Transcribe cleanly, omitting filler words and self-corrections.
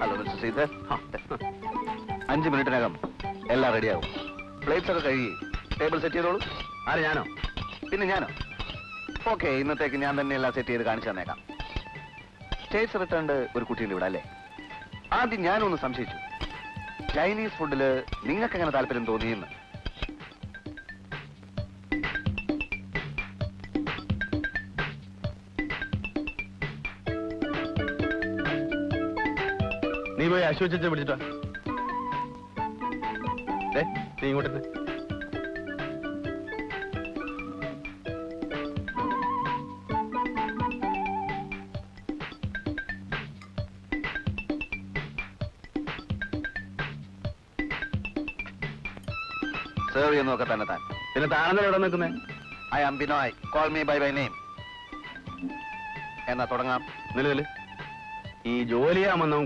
Hello mister Sridhar, 5 മിനിറ്റിനകം എല്ലാം റെഡിയാവും. Plates ഒക്കെ കഴുകി ടേബിൾ സെറ്റ് ചെയ്തോളൂ. ആര്, ഞാനോ? പിന്നെ ഞാനോ? ഓക്കെ, ഇന്നത്തേക്ക് ഞാൻ തന്നെ എല്ലാം സെറ്റ് ചെയ്ത് കാണിച്ചു തന്നേക്കാം. സ്റ്റേറ്റ്സ് റിട്ടേൺഡ് ഒരു കുട്ടിയുണ്ട് ഇവിടെ അല്ലേ? ആദ്യം ഞാനൊന്ന് സംശയിച്ചു, ചൈനീസ് ഫുഡില് നിങ്ങൾക്ക് എങ്ങനെ താല്പര്യം തോന്നിയെന്ന്. നീ പോയി അശ്വസിച്ച് പിടിച്ചിട്ടോ. നീ ഇങ്ങോട്ട് സെർവ് ചെയ്യുന്നതൊക്കെ തന്നെ താൻ. പിന്നെ താനെന്താ ഇവിടെ നിൽക്കുന്നേ? I am Binoy, call me by name. എന്നാ തുടങ്ങാം. നിലവില് ഈ ജോലി ചെയ്യാമെന്നും